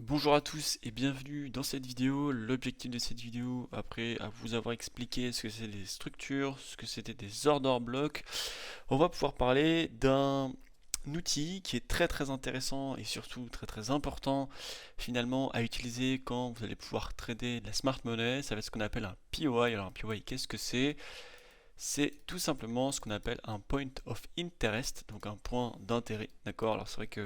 Bonjour à tous et bienvenue dans cette vidéo. L'objectif de cette vidéo, après vous avoir expliqué ce que c'est des structures, ce que c'était des order blocks, on va pouvoir parler d'un outil qui est très intéressant et surtout très important finalement à utiliser quand vous allez pouvoir trader de la smart money. Ça va être ce qu'on appelle un POI. Alors un POI, qu'est-ce que c'est? C'est tout simplement ce qu'on appelle un point of interest, donc un point d'intérêt, d'accord? Alors c'est vrai que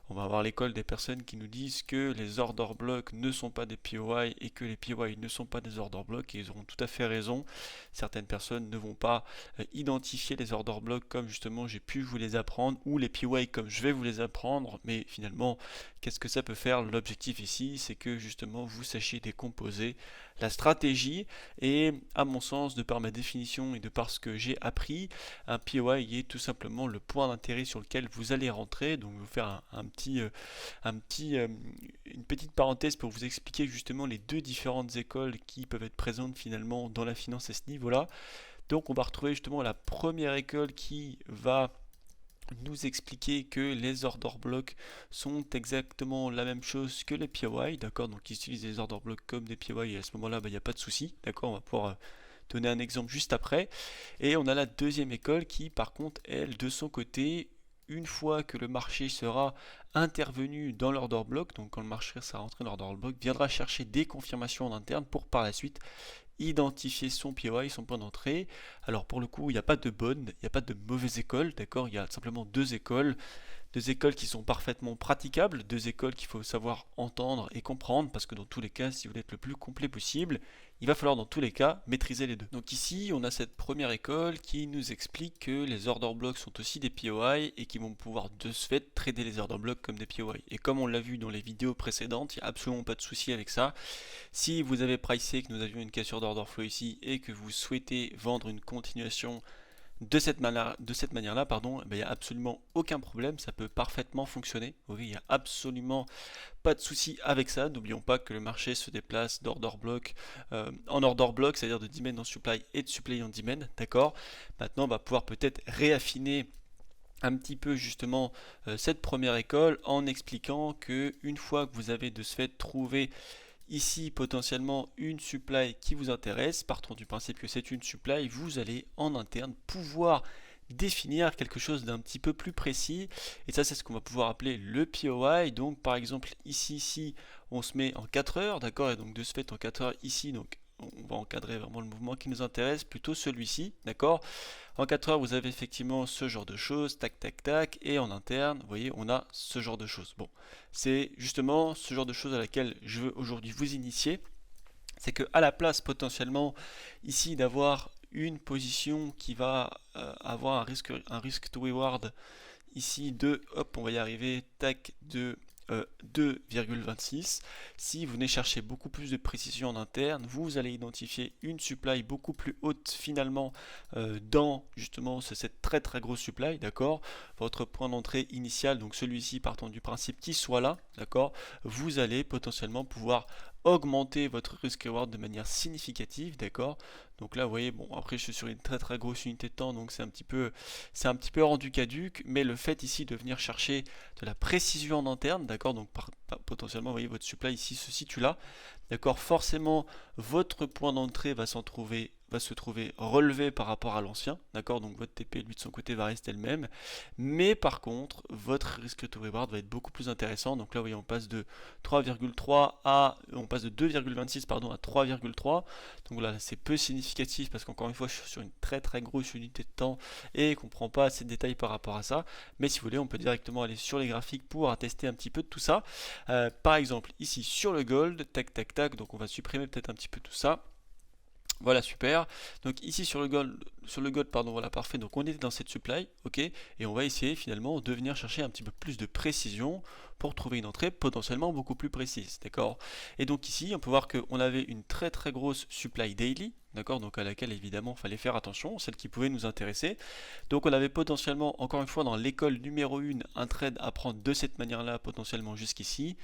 on va avoir l'école des personnes qui nous disent que les order blocks ne sont pas des POI et que les POI ne sont pas des order blocks, et ils auront tout à fait raison. Certaines personnes ne vont pas identifier les order blocks comme justement j'ai pu vous les apprendre, ou les POI comme je vais vous les apprendre, mais finalement qu'est-ce que ça peut faire? L'objectif ici, c'est que justement vous sachiez décomposer la stratégie, et à mon sens, de par ma définition et de par ce que j'ai appris, un POI est tout simplement le point d'intérêt sur lequel vous allez rentrer. Donc je vais vous faire une petite parenthèse pour vous expliquer justement les deux différentes écoles qui peuvent être présentes finalement dans la finance à ce niveau-là. Donc on va retrouver justement la première école qui va nous expliquer que les order blocks sont exactement la même chose que les POI, d'accord? Donc ils utilisent les order blocks comme des POI, et à ce moment-là, il n'y a pas de souci, d'accord? On va pouvoir donner un exemple juste après. Et on a la deuxième école qui, par contre, elle, de son côté, une fois que le marché sera intervenu dans l'order block, donc quand le marché sera rentré dans l'order block, viendra chercher des confirmations en interne pour par la suite identifier son POI, son point d'entrée. Alors pour le coup, il n'y a pas de bonne, il n'y a pas de mauvaise école, d'accord? Il y a simplement deux écoles qui sont parfaitement praticables, deux écoles qu'il faut savoir entendre et comprendre, parce que dans tous les cas, si vous voulez être le plus complet possible, il va falloir dans tous les cas maîtriser les deux. Donc ici, on a cette première école qui nous explique que les order blocks sont aussi des POI et qui vont pouvoir de ce fait trader les order blocks comme des POI. Et comme on l'a vu dans les vidéos précédentes, il n'y a absolument pas de souci avec ça. Si vous avez pricé que nous avions une cassure d'order flow ici et que vous souhaitez vendre une continuation de cette manière-là, pardon, il n'y a absolument aucun problème, ça peut parfaitement fonctionner. Oui, il n'y a absolument pas de souci avec ça. N'oublions pas que le marché se déplace d'order block en order block, c'est-à-dire de demand en supply et de supply en demand, d'accord? Maintenant, on va pouvoir peut-être réaffiner un petit peu justement cette première école en expliquant que une fois que vous avez de ce fait trouvé ici potentiellement une supply qui vous intéresse, partons du principe que c'est une supply, vous allez en interne pouvoir définir quelque chose d'un petit peu plus précis, et ça c'est ce qu'on va pouvoir appeler le POI. Donc par exemple ici on se met en 4 heures, d'accord, et donc de ce fait en 4 heures ici, donc on va encadrer vraiment le mouvement qui nous intéresse, plutôt celui-ci, d'accord. En 4 heures, vous avez effectivement ce genre de choses, tac, et en interne, vous voyez, on a ce genre de choses. Bon, c'est justement ce genre de choses à laquelle je veux aujourd'hui vous initier. C'est que à la place potentiellement ici d'avoir une position qui va avoir un risque to reward ici de, hop, on va y arriver, tac, de 2,26. Si vous venez chercher beaucoup plus de précision en interne, vous allez identifier une supply beaucoup plus haute finalement dans justement cette très grosse supply, d'accord? Votre point d'entrée initial, donc celui-ci partant du principe qu'il soit là, d'accord? Vous allez potentiellement pouvoir augmenter votre risk reward de manière significative, d'accord? Donc là, vous voyez, bon, après je suis sur une très grosse unité de temps, donc c'est un petit peu rendu caduque, mais le fait ici de venir chercher de la précision en interne, d'accord, donc potentiellement, vous voyez, votre supply ici se situe là, d'accord, forcément, votre point d'entrée va se trouver relevé par rapport à l'ancien, d'accord, donc votre TP lui de son côté va rester le même, mais par contre votre risque to reward va être beaucoup plus intéressant. Donc là vous voyez on passe de 2,26 pardon à 3,3. Donc là c'est peu significatif parce qu'encore une fois je suis sur une très grosse unité de temps et qu'on ne prend pas assez de détails par rapport à ça, mais si vous voulez on peut directement aller sur les graphiques pour attester un petit peu de tout ça. Par exemple ici sur le gold, tac, donc on va supprimer peut-être un petit peu tout ça. Voilà, super. Donc ici sur le gold, pardon, voilà, parfait. Donc on est dans cette supply, ok, et on va essayer finalement de venir chercher un petit peu plus de précision pour trouver une entrée potentiellement beaucoup plus précise, d'accord. Et donc ici, on peut voir qu'on avait une très grosse supply daily, d'accord, donc à laquelle évidemment il fallait faire attention, celle qui pouvait nous intéresser. Donc on avait potentiellement, encore une fois, dans l'école numéro 1, un trade à prendre de cette manière-là, potentiellement jusqu'ici,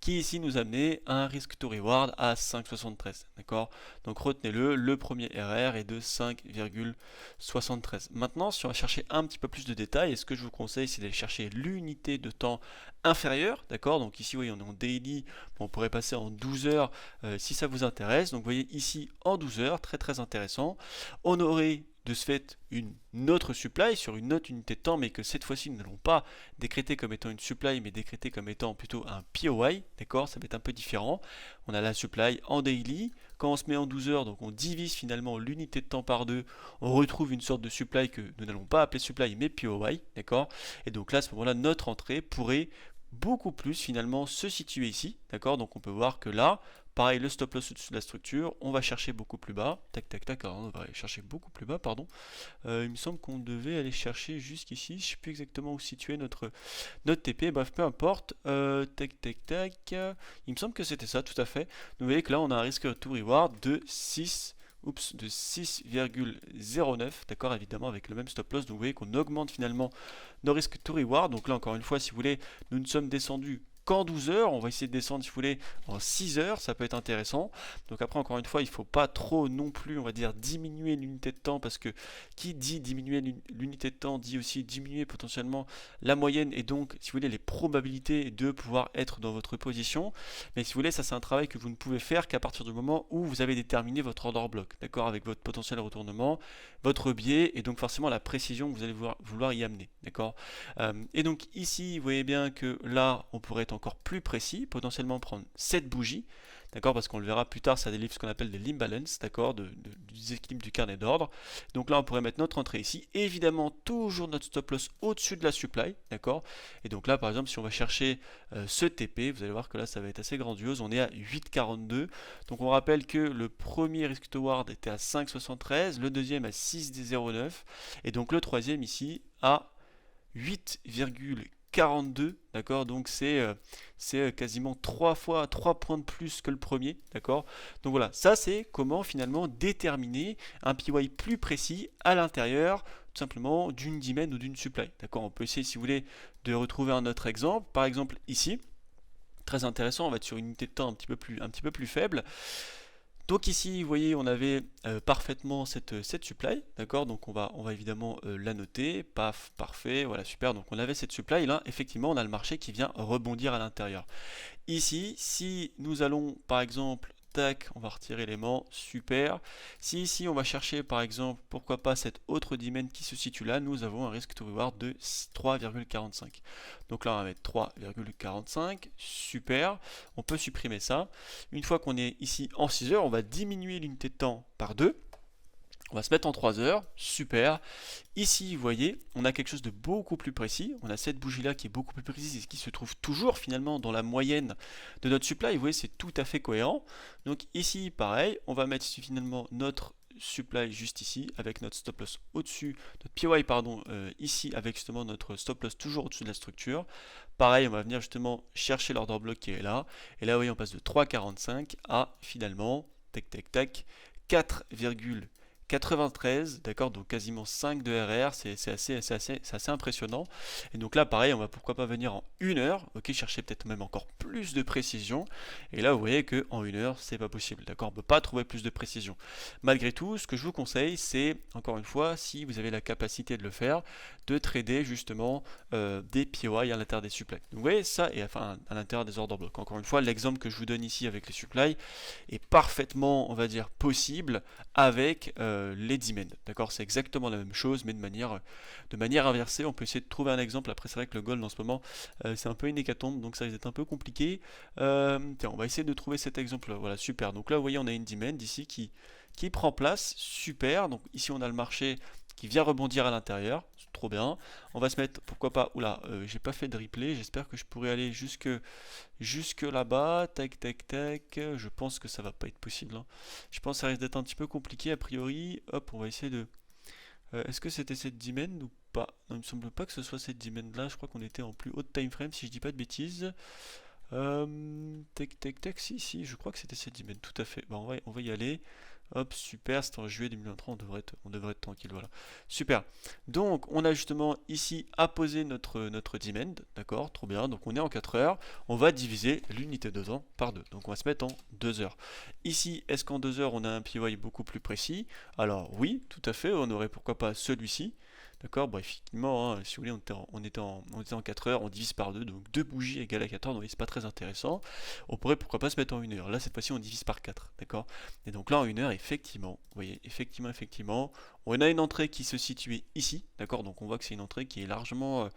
qui ici nous amenait à un risk to reward à 5,73, d'accord. Donc retenez-le, le premier RR est de 5,73. Maintenant, si on va chercher un petit peu plus de détails, ce que je vous conseille, c'est d'aller chercher l'unité de temps inférieure. l'intérieur, d'accord? Donc ici, oui, on est en daily, on pourrait passer en 12 heures si ça vous intéresse. Donc vous voyez ici en 12 heures, très très intéressant. On aurait de ce fait une autre supply sur une autre unité de temps, mais que cette fois-ci nous n'allons pas décréter comme étant une supply, mais décréter comme étant plutôt un POI, d'accord? Ça va être un peu différent. On a la supply en daily. Quand on se met en 12 heures, donc on divise finalement l'unité de temps par deux, on retrouve une sorte de supply que nous n'allons pas appeler supply, mais POI, d'accord? Et donc là, à ce moment-là, notre entrée pourrait beaucoup plus finalement se situer ici, d'accord? Donc on peut voir que là, pareil, le stop loss au-dessus de la structure, on va chercher beaucoup plus bas, tac tac tac, alors on va aller chercher beaucoup plus bas, pardon. Il me semble qu'on devait aller chercher jusqu'ici, je ne sais plus exactement où situer notre TP, bref, peu importe, tac tac tac, il me semble que c'était ça, tout à fait. Vous voyez que là, on a un risque to reward de 6,09, d'accord, évidemment avec le même stop loss. Donc vous voyez qu'on augmente finalement nos risques to reward. Donc là, encore une fois, si vous voulez, nous ne sommes descendus qu'en 12 heures. On va essayer de descendre, si vous voulez, en 6 heures. Ça peut être intéressant. Donc après, encore une fois, il ne faut pas trop non plus, on va dire, diminuer l'unité de temps, parce que qui dit diminuer l'unité de temps dit aussi diminuer potentiellement la moyenne et donc, si vous voulez, les probabilités de pouvoir être dans votre position. Mais si vous voulez, ça c'est un travail que vous ne pouvez faire qu'à partir du moment où vous avez déterminé votre order block, d'accord, avec votre potentiel retournement, votre biais et donc forcément la précision que vous allez vouloir y amener, d'accord. Et donc ici, vous voyez bien que là, on pourrait être encore plus précis, potentiellement prendre cette bougie, d'accord, parce qu'on le verra plus tard, ça délivre ce qu'on appelle des imbalances, d'accord, du déséquilibre du carnet d'ordre. Donc là, on pourrait mettre notre entrée ici, et évidemment, toujours notre stop loss au-dessus de la supply, d'accord. Et donc là, par exemple, si on va chercher ce TP, vous allez voir que là, ça va être assez grandiose, on est à 8,42. Donc on rappelle que le premier risk to reward était à 5,73, le deuxième à 6,09, et donc le troisième ici à 8,42, d'accord, donc c'est quasiment 3 points de plus que le premier, d'accord. Donc voilà, ça c'est comment finalement déterminer un PY plus précis à l'intérieur tout simplement d'une demand ou d'une supply, d'accord. On peut essayer, si vous voulez, de retrouver un autre exemple, par exemple ici, très intéressant, on va être sur une unité de temps un petit peu plus faible. Donc ici, vous voyez, on avait parfaitement cette supply, d'accord. Donc on va évidemment la noter, paf, parfait, voilà, super. Donc on avait cette supply, là, effectivement, on a le marché qui vient rebondir à l'intérieur. Ici, si nous allons, par exemple, tac, on va retirer l'élément, super. Si ici, on va chercher, par exemple, pourquoi pas cette autre demand qui se situe là, nous avons un risk to reward de 3,45. Donc là, on va mettre 3,45, super. On peut supprimer ça. Une fois qu'on est ici en 6 heures, on va diminuer l'unité de temps par 2. On va se mettre en 3 heures, super. Ici, vous voyez, on a quelque chose de beaucoup plus précis. On a cette bougie-là qui est beaucoup plus précise et qui se trouve toujours finalement dans la moyenne de notre supply. Vous voyez, c'est tout à fait cohérent. Donc ici, pareil, on va mettre finalement notre supply juste ici avec notre stop loss au-dessus, notre PY pardon, ici avec justement notre stop loss toujours au-dessus de la structure. Pareil, on va venir justement chercher l'order block qui est là. Et là, vous voyez, on passe de 3,45 à finalement, tac tac tac, 4,93, d'accord, donc quasiment 5 de RR, c'est assez impressionnant. Et donc là, pareil, on va pourquoi pas venir en 1 heure, ok, chercher peut-être même encore plus de précision. Et là, vous voyez qu'en 1 heure, c'est pas possible, d'accord, on ne peut pas trouver plus de précision. Malgré tout, ce que je vous conseille, c'est, encore une fois, si vous avez la capacité de le faire, de trader justement des POI à l'intérieur des supplies. Donc vous voyez, ça, et enfin à l'intérieur des order blocks. Encore une fois, l'exemple que je vous donne ici avec les supplies est parfaitement, on va dire, possible avec les demands. D'accord, c'est exactement la même chose, mais de manière inversée. On peut essayer de trouver un exemple. Après, c'est vrai que le gold en ce moment, c'est un peu une hécatombe, donc ça risque d'être un peu compliqué. Tiens, on va essayer de trouver cet exemple. Voilà, super. Donc là, vous voyez, on a une demand ici qui prend place. Super. Donc ici, on a le marché qui vient rebondir à l'intérieur. Trop bien. On va se mettre, pourquoi pas, oula, j'ai pas fait de replay. J'espère que je pourrai aller jusque là-bas. Tac, tac, tac. Je pense que ça va pas être possible, hein. Je pense que ça risque d'être un petit peu compliqué a priori. Hop, on va essayer de. Est-ce que c'était cette demand ou pas? Non, il me semble pas que ce soit cette demand là. Je crois qu'on était en plus haute time frame si je dis pas de bêtises. Tac, tac, tac. Si, je crois que c'était cette demand. Tout à fait. Bon, on va y aller. Hop, super, c'est en juillet 2023, on devrait être tranquille, voilà. Super. Donc, on a justement ici apposé notre demand, d'accord, trop bien. Donc, on est en 4 heures. On va diviser l'unité de temps par 2. Donc, on va se mettre en 2 heures. Ici, est-ce qu'en 2 heures, on a un PY beaucoup plus précis? Alors, oui, tout à fait. On aurait pourquoi pas celui-ci. D'accord, bon, effectivement, hein, si vous voulez, on était en 4 heures, on divise par 2, donc 2 bougies égale à 4 heures, donc c'est pas très intéressant. On pourrait pourquoi pas se mettre en 1 heure. Là, cette fois-ci, on divise par 4, d'accord? Et donc là, en 1 heure, effectivement, vous voyez, effectivement, on a une entrée qui se situait ici, d'accord? Donc on voit que c'est une entrée qui est largement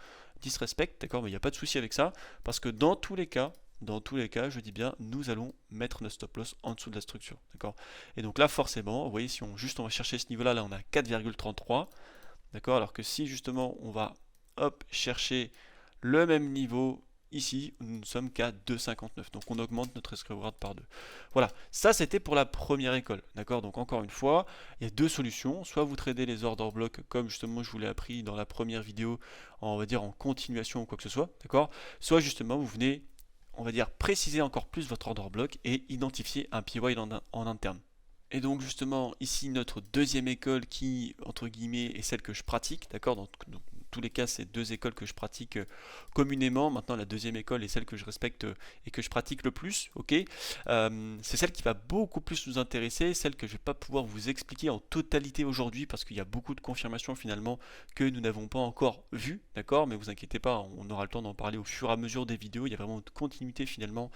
disrespect, d'accord? Mais il n'y a pas de souci avec ça, parce que dans tous les cas, je dis bien, nous allons mettre notre stop loss en dessous de la structure, d'accord? Et donc là, forcément, vous voyez, si on va chercher ce niveau-là, là, on a 4,33. D'accord? Alors que si justement on va hop, chercher le même niveau ici, nous ne sommes qu'à 2,59. Donc on augmente notre risk reward par 2. Voilà, ça c'était pour la première école. D'accord? Donc encore une fois, il y a deux solutions. Soit vous tradez les order blocks comme justement je vous l'ai appris dans la première vidéo, on va dire en continuation ou quoi que ce soit. D'accord? Soit justement vous venez, on va dire, préciser encore plus votre order block et identifier un PY en interne. Et donc justement ici notre deuxième école qui entre guillemets est celle que je pratique, d'accord, dans tous les cas c'est deux écoles que je pratique communément. Maintenant la deuxième école est celle que je respecte et que je pratique le plus, ok. C'est celle qui va beaucoup plus nous intéresser, celle que je ne vais pas pouvoir vous expliquer en totalité aujourd'hui parce qu'il y a beaucoup de confirmations finalement que nous n'avons pas encore vues, d'accord, mais vous inquiétez pas, on aura le temps d'en parler au fur et à mesure des vidéos. Il y a vraiment une continuité finalement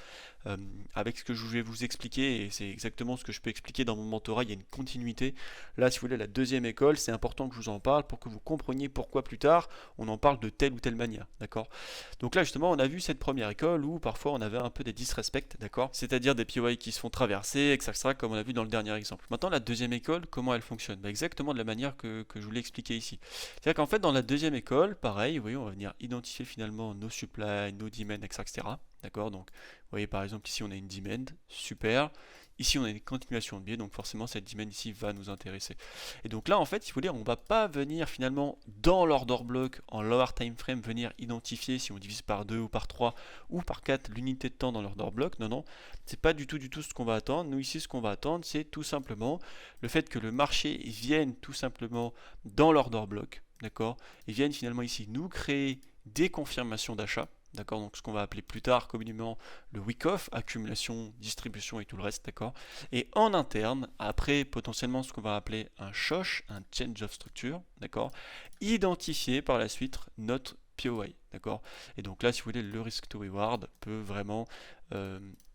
avec ce que je vais vous expliquer, et c'est exactement ce que je peux expliquer dans mon mentorat. Il y a une continuité. Là, si vous voulez, la deuxième école, c'est important que je vous en parle pour que vous compreniez pourquoi plus tard on en parle de telle ou telle manière, d'accord. Donc là justement on a vu cette première école où parfois on avait un peu des disrespects, d'accord, c'est-à-dire des POI qui se font traverser, etc., comme on a vu dans le dernier exemple. Maintenant la deuxième école, comment elle fonctionne? Exactement de la manière que je vous l'ai expliqué ici. C'est-à-dire qu'en fait dans la deuxième école, pareil, vous voyez, on va venir identifier finalement nos supply, nos demand, etc. D'accord, donc vous voyez par exemple ici on a une demand, super. Ici on a une continuation de biais, donc forcément cette demand ici va nous intéresser. Et donc là en fait, si vous voulez, on ne va pas venir finalement dans l'order block en lower time frame venir identifier si on divise par 2 ou par 3 ou par 4 l'unité de temps dans l'order block. Non, non, c'est pas du tout ce qu'on va attendre. Nous ici ce qu'on va attendre, c'est tout simplement le fait que le marché vienne tout simplement dans l'order block, d'accord, et vienne finalement ici nous créer des confirmations d'achat. D'accord, donc ce qu'on va appeler plus tard communément le wick-off, accumulation, distribution et tout le reste, d'accord. Et en interne, après potentiellement ce qu'on va appeler un shosh, un change of structure, d'accord, identifier par la suite notre POI, d'accord. Et donc là, si vous voulez, le risk to reward peut vraiment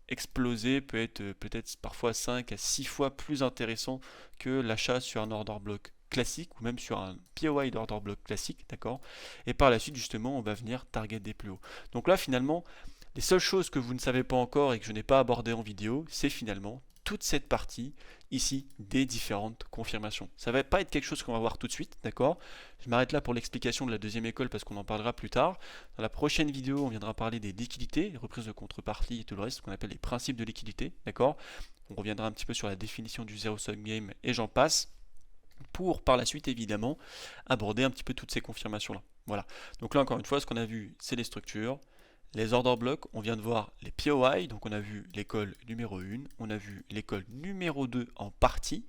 exploser, peut être peut-être parfois 5 à 6 fois plus intéressant que l'achat sur un order block classique ou même sur un POI d'order block classique, d'accord. Et par la suite justement on va venir target des plus hauts. Donc là finalement les seules choses que vous ne savez pas encore et que je n'ai pas abordé en vidéo, c'est finalement toute cette partie ici des différentes confirmations. Ça va pas être quelque chose qu'on va voir tout de suite, d'accord. Je m'arrête là pour l'explication de la deuxième école parce qu'on en parlera plus tard. Dans la prochaine vidéo on viendra parler des liquidités, les reprises de contrepartie et tout le reste, ce qu'on appelle les principes de liquidité, d'accord. On reviendra un petit peu sur la définition du zero sum game et j'en passe, pour par la suite évidemment aborder un petit peu toutes ces confirmations là. Voilà, donc là encore une fois ce qu'on a vu c'est les structures, les order blocks, on vient de voir les POI, donc on a vu l'école numéro 1, on a vu l'école numéro 2 en partie,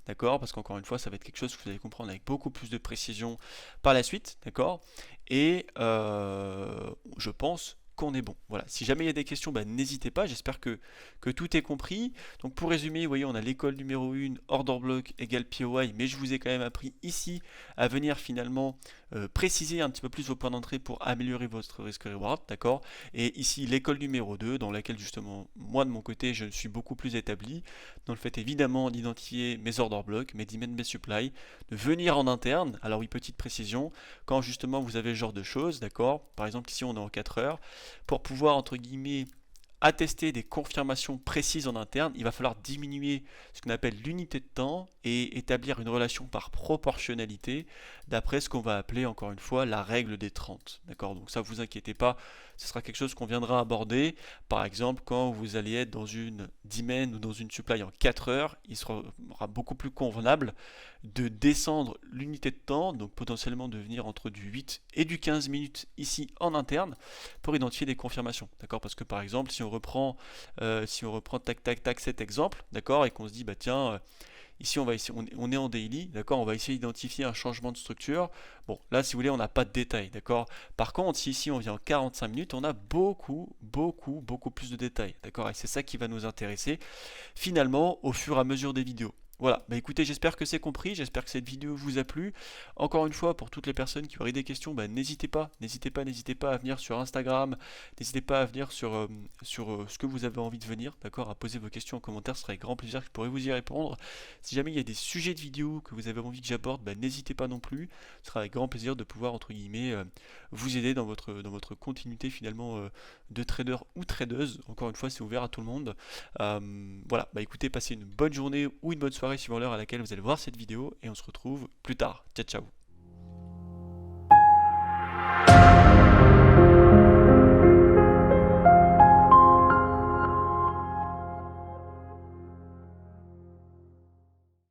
d'accord, parce qu'encore une fois ça va être quelque chose que vous allez comprendre avec beaucoup plus de précision par la suite, d'accord, et je pense qu'on est bon. Voilà, si jamais il y a des questions, n'hésitez pas, j'espère que tout est compris. Donc pour résumer, vous voyez, on a l'école numéro 1, order block égale POI, mais je vous ai quand même appris ici à venir finalement préciser un petit peu plus vos points d'entrée pour améliorer votre risk reward, d'accord. Et ici l'école numéro 2, dans laquelle justement, moi de mon côté, je suis beaucoup plus établi, dans le fait évidemment d'identifier mes order blocks, mes demand, mes supply, de venir en interne. Alors oui, petite précision, quand justement vous avez ce genre de choses, d'accord, par exemple ici on est en 4 heures, pour pouvoir entre guillemets attester des confirmations précises en interne, il va falloir diminuer ce qu'on appelle l'unité de temps et établir une relation par proportionnalité d'après ce qu'on va appeler encore une fois la règle des 30. D'accord, donc ça vous inquiétez pas, ce sera quelque chose qu'on viendra aborder. Par exemple, quand vous allez être dans une demand ou dans une supply en 4 heures, il sera beaucoup plus convenable de descendre l'unité de temps, donc potentiellement de venir entre du 8 et du 15 minutes ici en interne pour identifier des confirmations. D'accord, parce que par exemple, si on reprend tac cet exemple, d'accord, et qu'on se dit tiens, ici on est en daily, d'accord, on va essayer d'identifier un changement de structure. Bon, là si vous voulez, on n'a pas de détails, d'accord. Par contre, si ici on vient en 45 minutes, on a beaucoup plus de détails, d'accord, et c'est ça qui va nous intéresser finalement au fur et à mesure des vidéos. Voilà, bah écoutez, j'espère que c'est compris, j'espère que cette vidéo vous a plu. Encore une fois, pour toutes les personnes qui auraient des questions, bah n'hésitez pas à venir sur Instagram, n'hésitez pas à venir sur ce que vous avez envie de venir, d'accord, à poser vos questions en commentaire, ce serait avec grand plaisir que je pourrais vous y répondre. Si jamais il y a des sujets de vidéos que vous avez envie que j'aborde, bah n'hésitez pas non plus, ce sera avec grand plaisir de pouvoir, entre guillemets, vous aider dans votre continuité finalement de trader ou tradeuse. Encore une fois, c'est ouvert à tout le monde. Voilà, bah écoutez, passez une bonne journée ou une bonne soirée suivant l'heure à laquelle vous allez voir cette vidéo et on se retrouve plus tard. Ciao ciao.